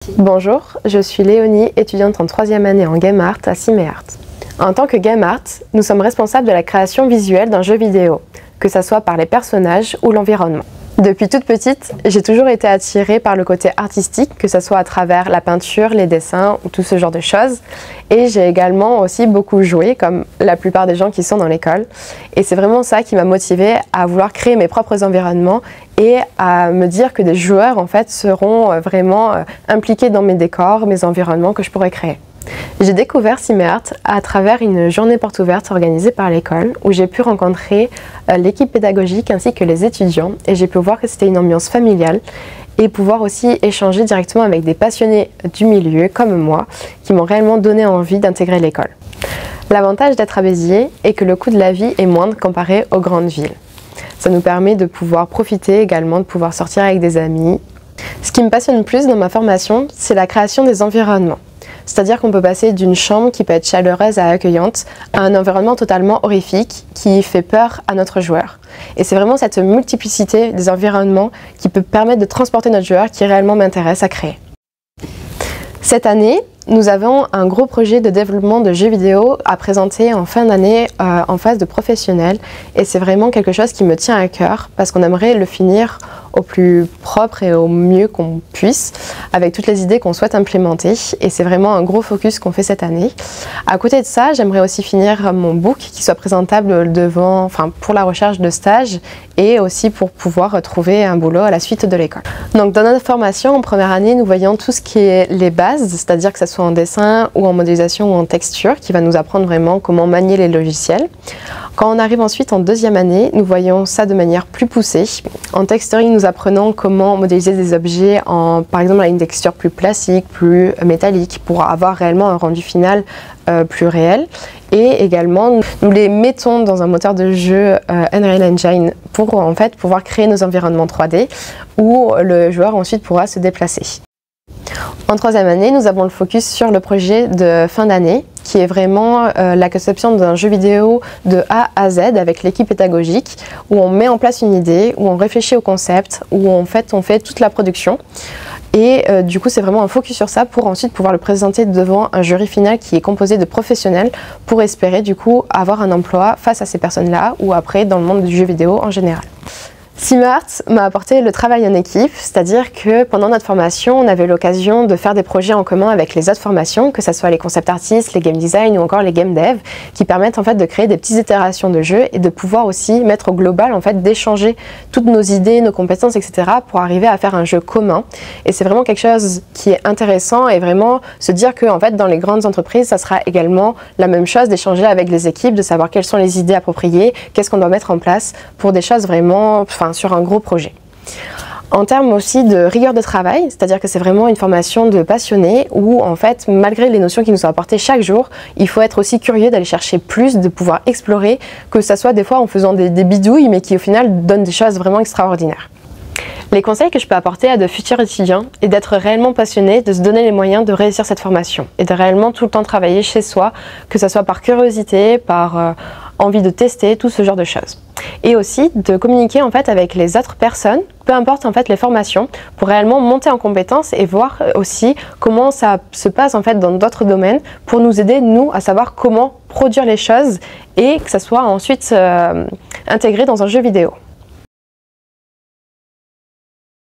Bonjour, je suis Léonie, étudiante en 3e année en Game Art à Ciméart. En tant que Game Art, nous sommes responsables de la création visuelle d'un jeu vidéo, que ce soit par les personnages ou l'environnement. Depuis toute petite, j'ai toujours été attirée par le côté artistique, que ce soit à travers la peinture, les dessins ou tout ce genre de choses. Et j'ai également aussi beaucoup joué, comme la plupart des gens qui sont dans l'école. Et c'est vraiment ça qui m'a motivée à vouloir créer mes propres environnements et à me dire que des joueurs en fait seront vraiment impliqués dans mes décors, mes environnements que je pourrais créer. J'ai découvert Ciméart à travers une journée porte ouverte organisée par l'école où j'ai pu rencontrer l'équipe pédagogique ainsi que les étudiants et j'ai pu voir que c'était une ambiance familiale et pouvoir aussi échanger directement avec des passionnés du milieu comme moi qui m'ont réellement donné envie d'intégrer l'école. L'avantage d'être à Béziers est que le coût de la vie est moindre comparé aux grandes villes. Ça nous permet de pouvoir profiter également, de pouvoir sortir avec des amis. Ce qui me passionne plus dans ma formation, c'est la création des environnements. C'est-à-dire qu'on peut passer d'une chambre qui peut être chaleureuse et accueillante à un environnement totalement horrifique qui fait peur à notre joueur. Et c'est vraiment cette multiplicité des environnements qui peut permettre de transporter notre joueur qui réellement m'intéresse à créer. Cette année, nous avons un gros projet de développement de jeux vidéo à présenter en fin d'année en phase de professionnel et c'est vraiment quelque chose qui me tient à cœur parce qu'on aimerait le finir au plus propre et au mieux qu'on puisse avec toutes les idées qu'on souhaite implémenter et c'est vraiment un gros focus qu'on fait cette année. À côté de ça, j'aimerais aussi finir mon book qui soit présentable pour la recherche de stage et aussi pour pouvoir trouver un boulot à la suite de l'école. Donc dans notre formation en première année, nous voyons tout ce qui est les bases, c'est-à-dire que ce soit en dessin ou en modélisation ou en texture qui va nous apprendre vraiment comment manier les logiciels. Quand on arrive ensuite en deuxième année, nous voyons ça de manière plus poussée. En texturing, nous apprenons comment modéliser des objets par exemple à une texture plus plastique, plus métallique pour avoir réellement un rendu final plus réel. Et également, nous les mettons dans un moteur de jeu Unreal Engine pour en fait pouvoir créer nos environnements 3D où le joueur ensuite pourra se déplacer. En troisième année, nous avons le focus sur le projet de fin d'année qui est vraiment la conception d'un jeu vidéo de A à Z avec l'équipe pédagogique où on met en place une idée, où on réfléchit au concept, où en fait on fait toute la production. Et du coup, c'est vraiment un focus sur ça pour ensuite pouvoir le présenter devant un jury final qui est composé de professionnels pour espérer du coup avoir un emploi face à ces personnes-là ou après dans le monde du jeu vidéo en général. Ciméart m'a apporté le travail en équipe, c'est-à-dire que pendant notre formation, on avait l'occasion de faire des projets en commun avec les autres formations, que ce soit les concept artists, les game design ou encore les game dev, qui permettent en fait de créer des petites itérations de jeux et de pouvoir aussi mettre au global en fait d'échanger toutes nos idées, nos compétences, etc. pour arriver à faire un jeu commun. Et c'est vraiment quelque chose qui est intéressant et vraiment se dire que en fait dans les grandes entreprises, ça sera également la même chose d'échanger avec les équipes, de savoir quelles sont les idées appropriées, qu'est-ce qu'on doit mettre en place pour des choses vraiment, sur un gros projet. En termes aussi de rigueur de travail, c'est-à-dire que c'est vraiment une formation de passionnés où en fait, malgré les notions qui nous sont apportées chaque jour, il faut être aussi curieux d'aller chercher plus, de pouvoir explorer, que ça soit des fois en faisant des bidouilles, mais qui au final donnent des choses vraiment extraordinaires. Les conseils que je peux apporter à de futurs étudiants est d'être réellement passionné, de se donner les moyens de réussir cette formation et de réellement tout le temps travailler chez soi, que ce soit par curiosité, par envie de tester, tout ce genre de choses. Et aussi de communiquer en fait avec les autres personnes, peu importe en fait les formations, pour réellement monter en compétences et voir aussi comment ça se passe en fait dans d'autres domaines pour nous aider nous à savoir comment produire les choses et que ça soit ensuite intégré dans un jeu vidéo.